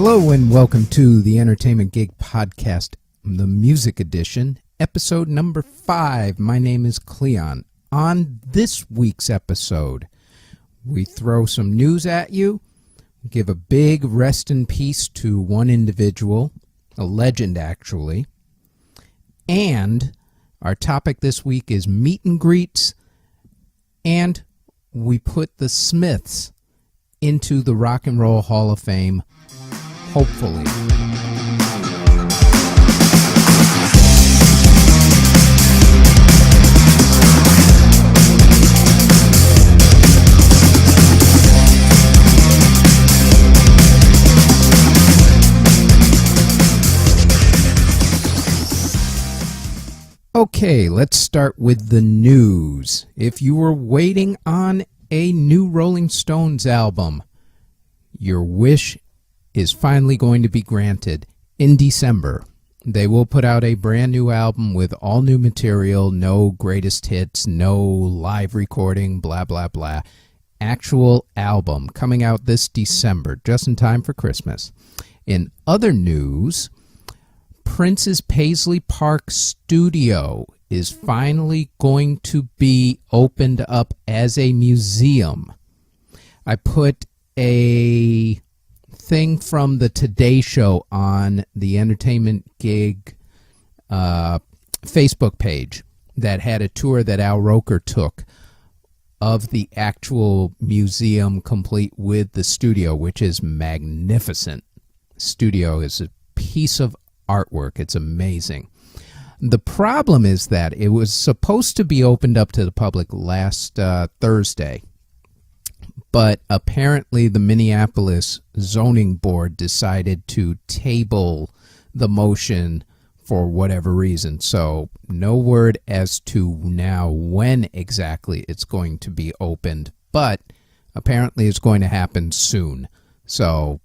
Hello and welcome to the Entertainment Gig Podcast, the Music Edition, episode number 5. My name is Cleon. On this week's episode, we throw some news at you, give a big rest in peace to one individual, a legend actually, and our topic this week is meet and greets, and we put the Smiths into the Rock and Roll Hall of Fame, hopefully. Okay, let's start with the news. If you were waiting on a new Rolling Stones album, your wish is finally going to be granted. In December, they will put out a brand new album with all new material, no greatest hits, no live recording, blah, blah, blah. Actual album coming out this December, just in time for Christmas. In other news, Prince's Paisley Park studio is finally going to be opened up as a museum. I put a thing from the Today Show on the Entertainment Gig Facebook page that had a tour that Al Roker took of the actual museum, complete with the studio, which is magnificent. Studio is a piece of artwork. It's amazing. The problem is that it was supposed to be opened up to the public last Thursday, but apparently the Minneapolis zoning board decided to table the motion for whatever reason. So no word as to now when exactly it's going to be opened, but apparently it's going to happen soon. So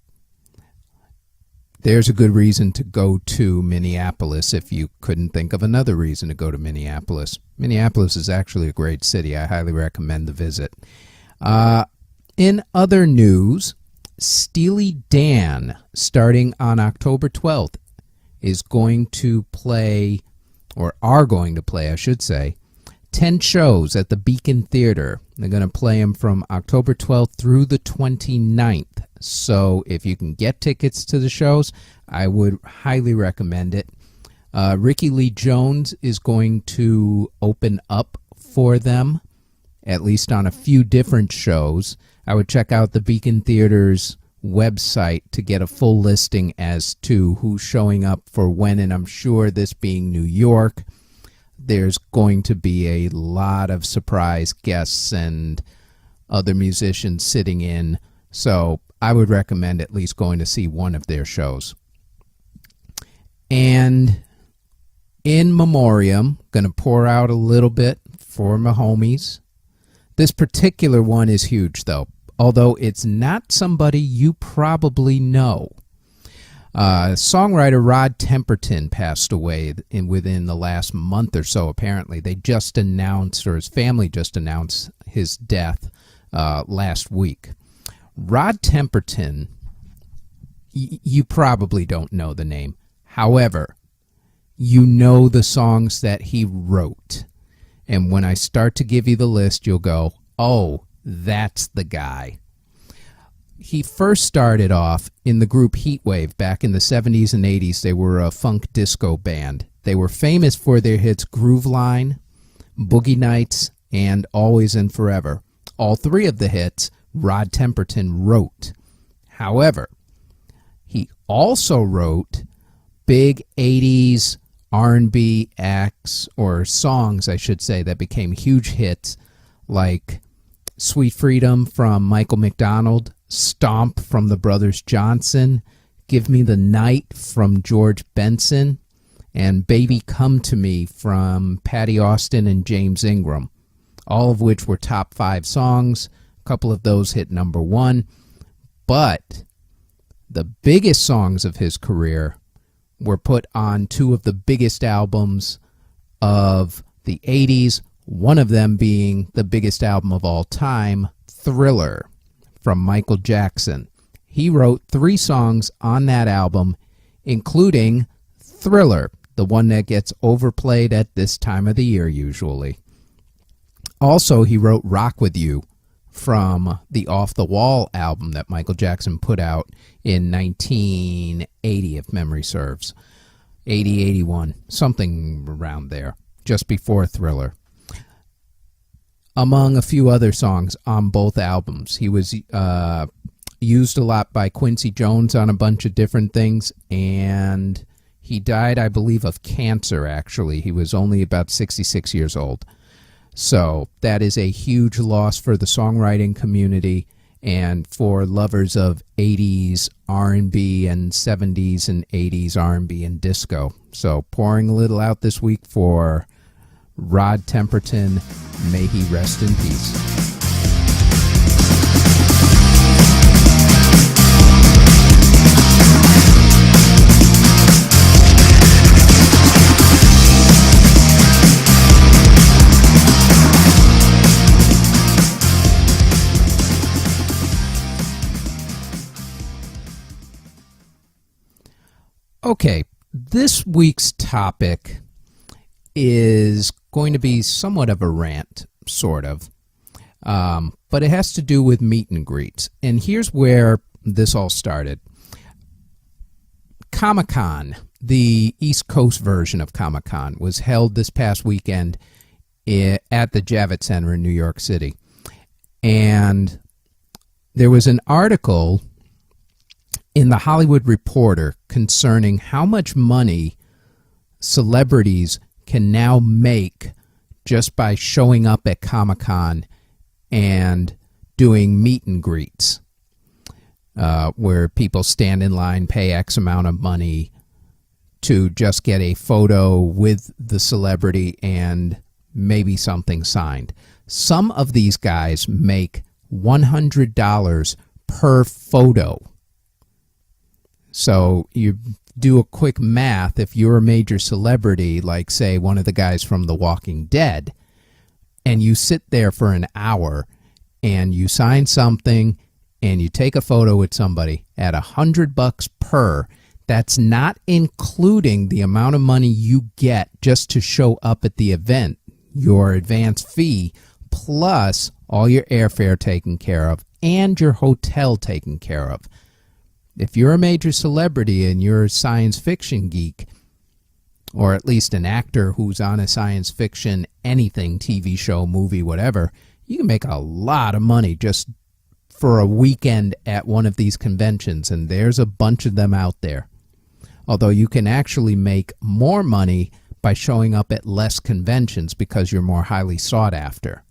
there's a good reason to go to Minneapolis if you couldn't think of another reason to go to Minneapolis. Minneapolis is actually a great city. I highly recommend the visit. In other news, Steely Dan, starting on October 12th, is going to play, or are going to play, I should say, 10 shows at the Beacon Theater. They're going to play them from October 12th through the 29th. So if you can get tickets to the shows, I would highly recommend it. Ricky Lee Jones is going to open up for them, at least on a few different shows. I would check out the Beacon Theater's website to get a full listing as to who's showing up for when, and I'm sure this being New York, there's going to be a lot of surprise guests and other musicians sitting in. So I would recommend at least going to see one of their shows. And in memoriam, going to pour out a little bit for my homies. This particular one is huge, though, although it's not somebody you probably know. Songwriter Rod Temperton passed away within the last month or so, apparently. They just announced, or his family just announced, his death last week. Rod Temperton, you probably don't know the name. However, you know the songs that he wrote. And when I start to give you the list, you'll go, oh, that's the guy. He first started off in the group Heatwave back in the 70s and 80s. They were a funk disco band. They were famous for their hits Groove Line, Boogie Nights, and Always and Forever. All three of the hits Rod Temperton wrote. However, he also wrote big 80s R&B acts, or songs, I should say, that became huge hits, like Sweet Freedom from Michael McDonald, Stomp from the Brothers Johnson, Give Me the Night from George Benson, and Baby Come to Me from Patty Austin and James Ingram, all of which were top 5 songs. A couple of those hit number 1. But the biggest songs of his career were put on 2 of the biggest albums of the 80s, one of them being the biggest album of all time, Thriller, from Michael Jackson. He wrote 3 songs on that album, including Thriller, the one that gets overplayed at this time of the year usually. Also, he wrote Rock With You from the Off the Wall album that Michael Jackson put out in 1980, if memory serves. 80, 81, something around there, just before Thriller. Among a few other songs on both albums. He was used a lot by Quincy Jones on a bunch of different things, and he died, I believe, of cancer, actually. He was only about 66 years old. So that is a huge loss for the songwriting community and for lovers of 80s R&B and 70s and 80s R&B and disco. So pouring a little out this week for Rod Temperton. May he rest in peace. Okay, this week's topic is going to be somewhat of a rant, sort of, but it has to do with meet and greets. And here's where this all started. Comic-Con, the East Coast version of Comic-Con, was held this past weekend at the Javits Center in New York City. And there was an article in the Hollywood Reporter concerning how much money celebrities can now make just by showing up at Comic-Con and doing meet and greets, where people stand in line, pay X amount of money to just get a photo with the celebrity and maybe something signed. Some of these guys make $100 per photo. So you do a quick math. If you're a major celebrity, like, say, one of the guys from The Walking Dead, and you sit there for an hour and you sign something and you take a photo with somebody at $100 per, that's not including the amount of money you get just to show up at the event, your advance fee, plus all your airfare taken care of and your hotel taken care of. If you're a major celebrity and you're a science fiction geek, or at least an actor who's on a science fiction anything, TV show, movie, whatever, you can make a lot of money just for a weekend at one of these conventions, and there's a bunch of them out there. Although you can actually make more money by showing up at less conventions because you're more highly sought after.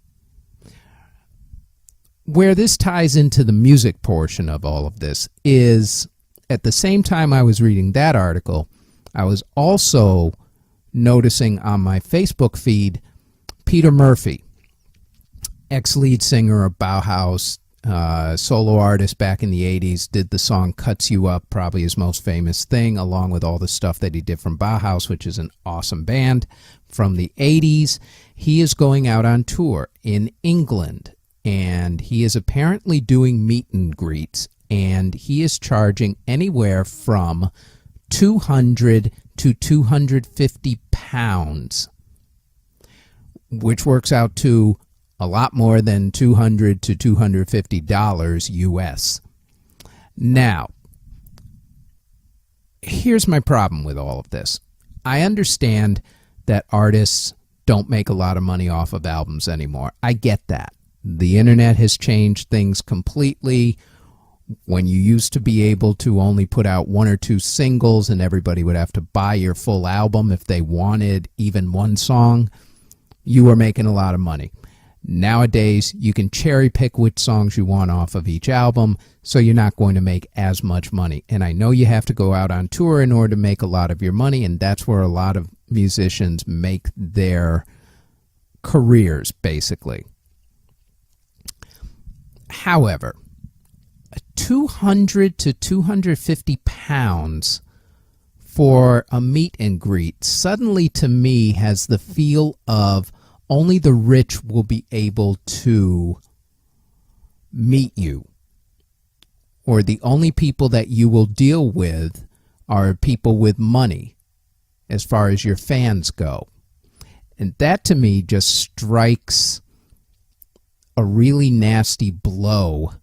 Where this ties into the music portion of all of this is, at the same time I was reading that article, I was also noticing on my Facebook feed Peter Murphy, ex-lead singer of Bauhaus, solo artist back in the 80s, did the song Cuts You Up, probably his most famous thing, along with all the stuff that he did from Bauhaus, which is an awesome band from the 80s. He is going out on tour in England, and he is apparently doing meet and greets, and he is charging anywhere from 200 to 250 pounds, which works out to a lot more than $200 to $250 US. Now, here's my problem with all of this. I understand that artists don't make a lot of money off of albums anymore. I get that. The internet has changed things completely. When you used to be able to only put out 1 or 2 singles and everybody would have to buy your full album if they wanted even one song, you were making a lot of money. Nowadays, you can cherry pick which songs you want off of each album, so you're not going to make as much money. And I know you have to go out on tour in order to make a lot of your money, and that's where a lot of musicians make their careers, basically. However, 200 to 250 pounds for a meet and greet suddenly, to me, has the feel of only the rich will be able to meet you, or the only people that you will deal with are people with money as far as your fans go. And that to me just strikes a really nasty blow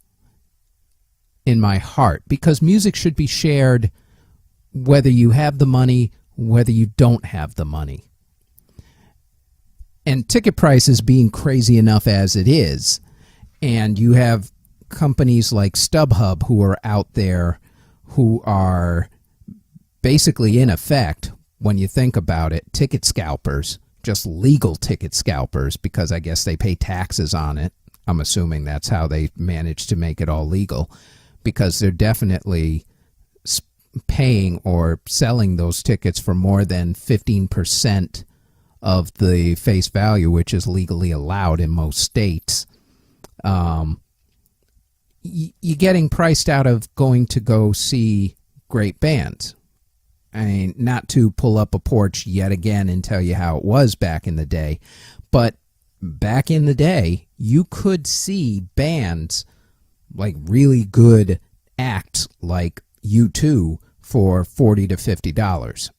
in my heart, because music should be shared whether you have the money, whether you don't have the money. And ticket prices being crazy enough as it is, and you have companies like StubHub who are out there who are basically, in effect, when you think about it, ticket scalpers, just legal ticket scalpers, because I guess they pay taxes on it. I'm assuming that's how they manage to make it all legal, because they're definitely paying or selling those tickets for more than 15% of the face value, which is legally allowed in most states. You're getting priced out of going to go see great bands. I mean, not to pull up a porch yet again and tell you how it was back in the day, but back in the day, you could see bands, like really good acts like U2, for $40 to $50.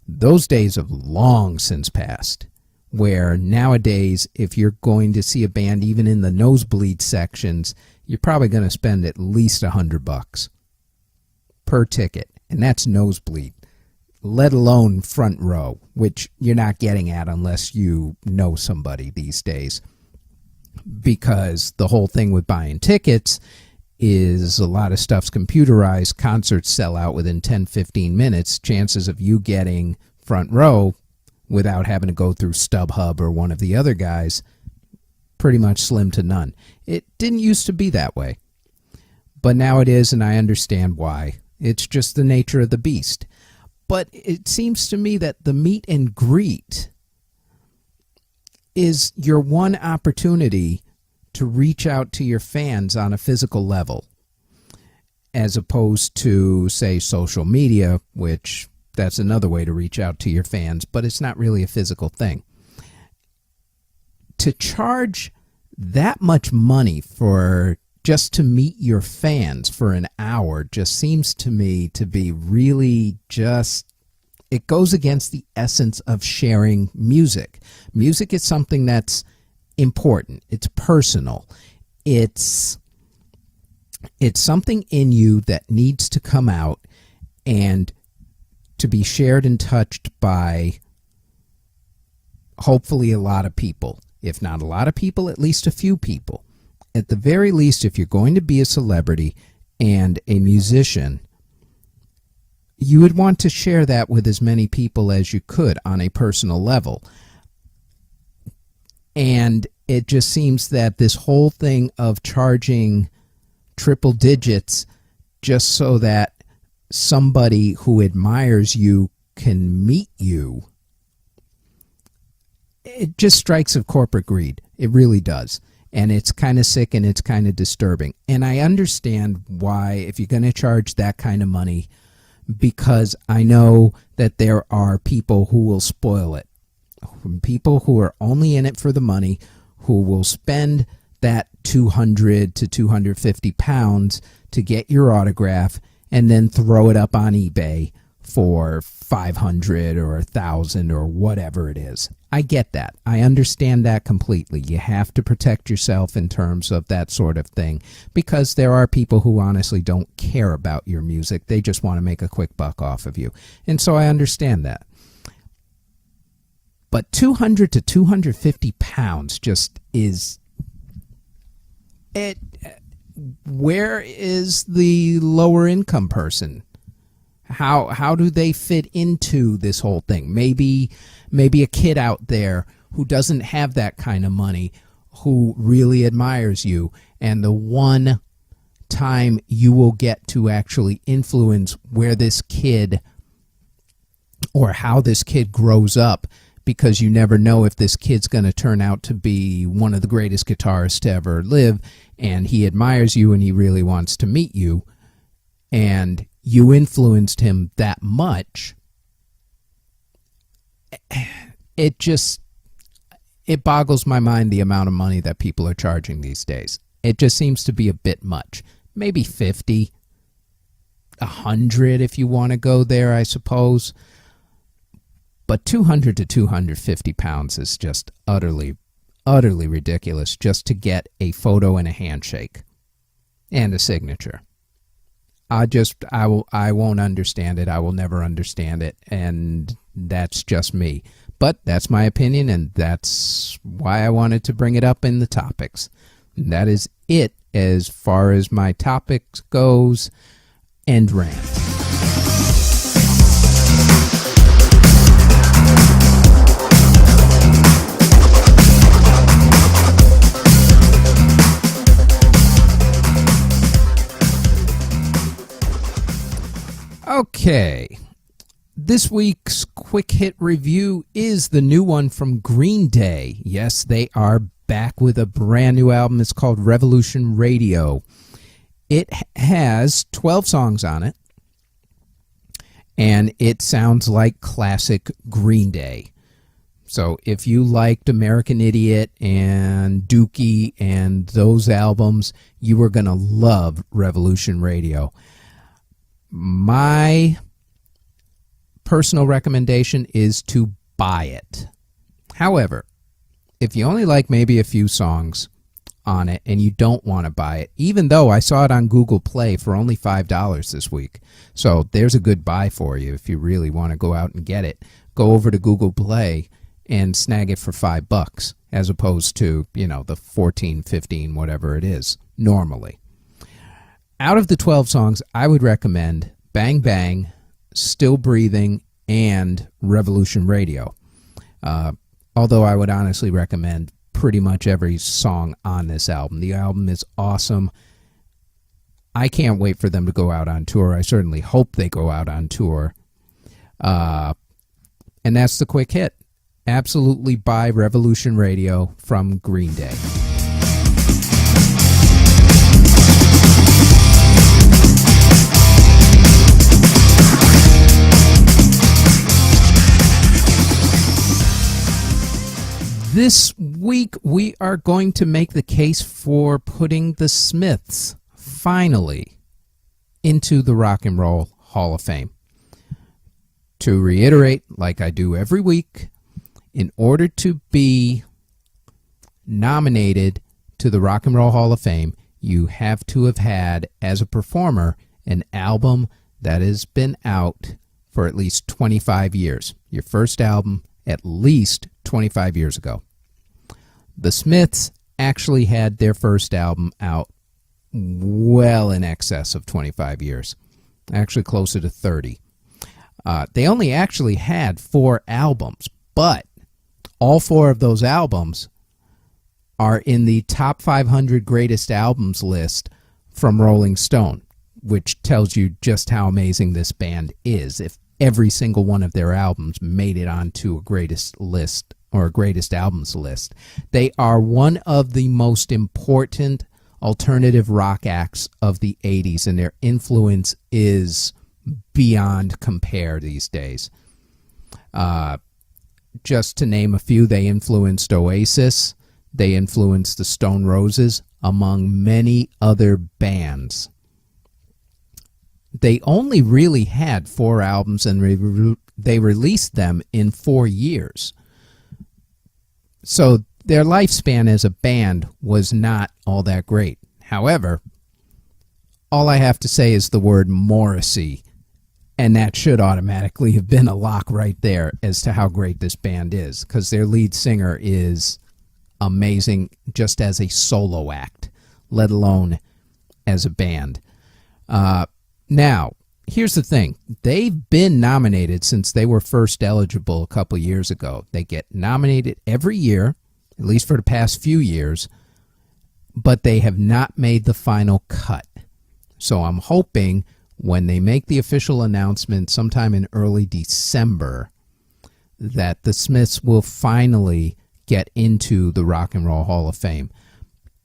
Those days have long since passed, where nowadays, if you're going to see a band even in the nosebleed sections, you're probably going to spend at least $100 per ticket. And that's nosebleed, let alone front row, which you're not getting at unless you know somebody these days. Because the whole thing with buying tickets is a lot of stuff's computerized. Concerts sell out within 10-15 minutes. Chances of you getting front row without having to go through StubHub or one of the other guys, pretty much slim to none. It didn't used to be that way, but now it is, and I understand why. It's just the nature of the beast. But it seems to me that the meet and greet is your one opportunity to reach out to your fans on a physical level, as opposed to, say, social media, which that's another way to reach out to your fans, but it's not really a physical thing. To charge that much money for just to meet your fans for an hour just seems to me to be really just, it goes against the essence of sharing music. Music is something that's important. It's personal. It's something in you that needs to come out and to be shared and touched by hopefully a lot of people. If not a lot of people, at least a few people. At the very least, if you're going to be a celebrity and a musician, you would want to share that with as many people as you could on a personal level. And it just seems that this whole thing of charging triple digits just so that somebody who admires you can meet you, it just strikes of corporate greed. It really does. And it's kind of sick and it's kind of disturbing. And I understand why, if you're going to charge that kind of money, because I know that there are people who will spoil it. People who are only in it for the money, who will spend that 200 to 250 pounds to get your autograph and then throw it up on eBay for 500 or 1,000 or whatever it is. I get that. I understand that completely. You have to protect yourself in terms of that sort of thing, because there are people who honestly don't care about your music. They just want to make a quick buck off of you. And so I understand that. But 200 to 250 pounds just is it. Where is the lower income person? How do they fit into this whole thing? Maybe a kid out there who doesn't have that kind of money, who really admires you, and the one time you will get to actually influence where this kid or how this kid grows up, because you never know if this kid's going to turn out to be one of the greatest guitarists to ever live, and he admires you and he really wants to meet you, and you influenced him that much. It boggles my mind the amount of money that people are charging these days. It just seems to be a bit much. maybe 50, 100 if you want to go there, I suppose. But 200 to 250 pounds is just utterly ridiculous just to get a photo and a handshake and a signature. I won't understand it. I will never understand it, and that's just me. But that's my opinion, and that's why I wanted to bring it up in the topics. And that is it as far as my topics goes. End rant. Okay, this week's quick hit review is the new one from Green Day. Yes, they are back with a brand new album. It's called Revolution Radio. It has 12 songs on it, and it sounds like classic Green Day. So if you liked American Idiot and Dookie and those albums, you are going to love Revolution Radio. My personal recommendation is to buy it. However, if you only like maybe a few songs on it and you don't want to buy it, even though I saw it on Google Play for only $5 this week, so there's a good buy for you if you really want to go out and get it. Go over to Google Play and snag it for $5 as opposed to, the 14, 15, whatever it is normally. Out of the 12 songs, I would recommend Bang Bang, Still Breathing, and Revolution Radio. Although I would honestly recommend pretty much every song on this album. The album is awesome. I can't wait for them to go out on tour. I certainly hope they go out on tour. And that's the quick hit. Absolutely buy Revolution Radio from Green Day. This week, we are going to make the case for putting the Smiths, finally, into the Rock and Roll Hall of Fame. To reiterate, like I do every week, in order to be nominated to the Rock and Roll Hall of Fame, you have to have had, as a performer, an album that has been out for at least 25 years. Your first album, at least 25 years ago. The Smiths actually had their first album out well in excess of 25 years, actually closer to 30. They only actually had 4 albums, but all 4 of those albums are in the top 500 greatest albums list from Rolling Stone, which tells you just how amazing this band is. If every single one of their albums made it onto a greatest list or a greatest albums list. They are one of the most important alternative rock acts of the 80s, and their influence is beyond compare these days. Just to name a few, they influenced Oasis, they influenced the Stone Roses, among many other bands. They only really had 4 albums, and they released them in 4 years. So their lifespan as a band was not all that great. However, all I have to say is the word Morrissey, and that should automatically have been a lock right there as to how great this band is, because their lead singer is amazing just as a solo act, let alone as a band. Now, here's the thing. They've been nominated since they were first eligible a couple years ago. They get nominated every year, at least for the past few years, but they have not made the final cut. So I'm hoping when they make the official announcement sometime in early December that the Smiths will finally get into the Rock and Roll Hall of Fame.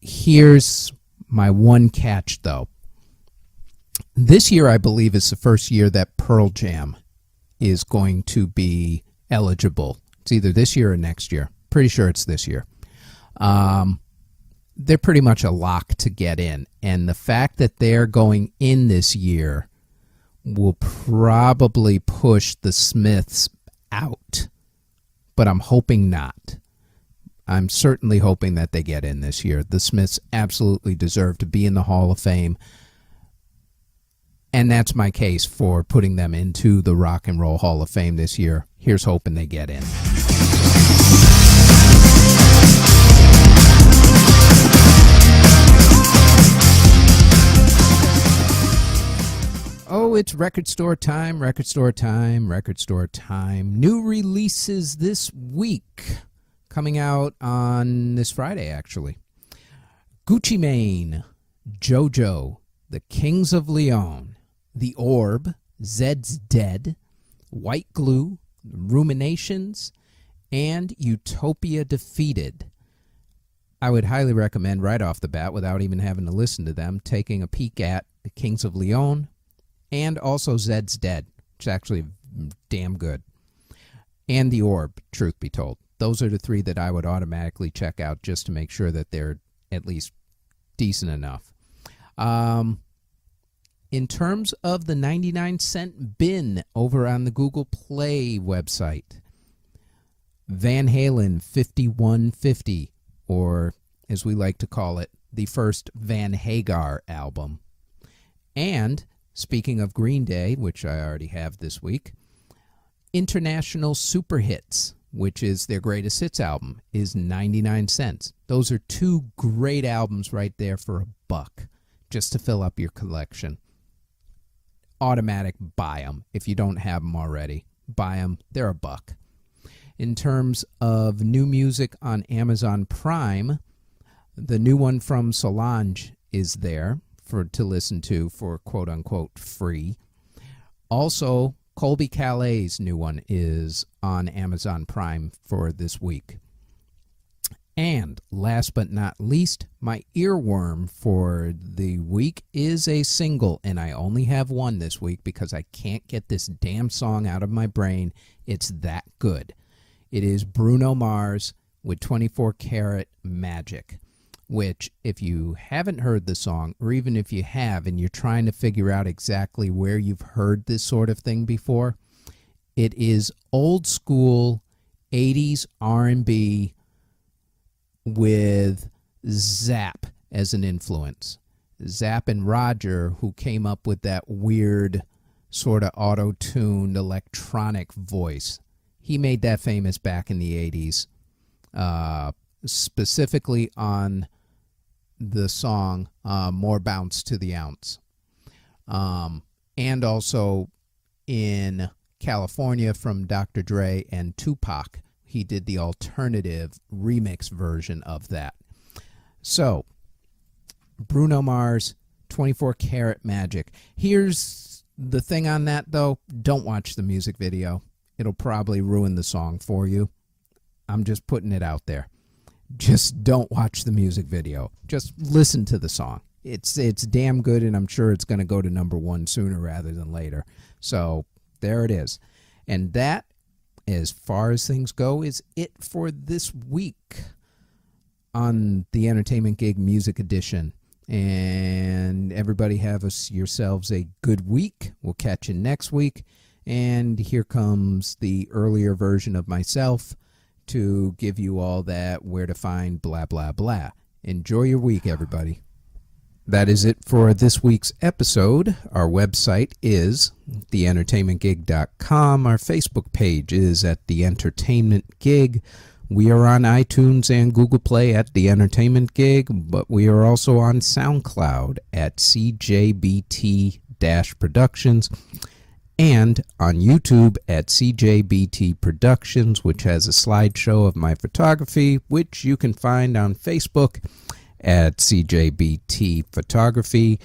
Here's my one catch, though. This year, I believe, is the first year that Pearl Jam is going to be eligible. It's either this year or next year. Pretty sure it's this year. they're pretty much a lock to get in. And the fact that they're going in this year will probably push the Smiths out. But I'm hoping not. I'm certainly hoping that they get in this year. The Smiths absolutely deserve to be in the Hall of Fame. And that's my case for putting them into the Rock and Roll Hall of Fame this year. Here's hoping they get in. Oh, it's record store time, record store time, record store time. New releases this week. Coming out on this Friday, actually. Gucci Mane, JoJo, The Kings of Leon, The Orb, Zed's Dead, White Glue, Ruminations, and Utopia Defeated. I would highly recommend right off the bat, without even having to listen to them, taking a peek at The Kings of Leon and also Zed's Dead, which is actually damn good. And The Orb, truth be told. Those are the three that I would automatically check out just to make sure that they're at least decent enough. In terms of the 99-cent bin over on the Google Play website, Van Halen 5150, or as we like to call it, the first Van Hagar album. And, speaking of Green Day, which I already have this week, International Super Hits, which is their greatest hits album, is 99 cents. Those are two great albums right there for $1, just to fill up your collection. Automatic buy them. If you don't have them already, buy them. They're $1. In terms of new music on Amazon Prime, the new one from Solange is there to listen to for quote-unquote free. Also, Colby Calais' new one is on Amazon Prime for this week. And last but not least, my earworm for the week is a single, and I only have one this week because I can't get this damn song out of my brain. It's that good. It is Bruno Mars with 24 Karat Magic, which if you haven't heard the song, or even if you have and you're trying to figure out exactly where you've heard this sort of thing before, it is old school 80s R&B with Zapp as an influence. Zapp and Roger, who came up with that weird sort of auto-tuned electronic voice. He made that famous back in the 80s, specifically on the song More Bounce to the Ounce. And also in California from Dr. Dre and Tupac. He did the alternative remix version of that. So, Bruno Mars, 24 Karat Magic. Here's the thing on that, though. Don't watch the music video. It'll probably ruin the song for you. I'm just putting it out there. Just don't watch the music video. Just listen to the song. It's damn good, and I'm sure it's going to go to #1 sooner rather than later. So, there it is. And that, as far as things go, is it for this week on the Entertainment Gig Music Edition. And everybody have yourselves a good week. We'll catch you next week. And here comes the earlier version of myself to give you all that where to find blah, blah, blah. Enjoy your week, everybody. That is it for this week's episode. Our website is theentertainmentgig.com. Our Facebook page is at The Entertainment Gig. We are on iTunes and Google Play at The Entertainment Gig, but we are also on SoundCloud at CJBT-Productions and on YouTube at CJBT Productions, which has a slideshow of my photography, which you can find on Facebook at CJBT Photography,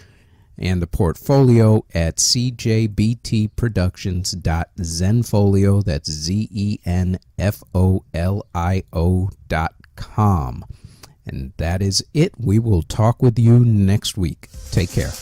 and the portfolio at cjbtproductions.zenfolio, that's ZENFOLIO.com. And that is it. We will talk with you next week. Take care.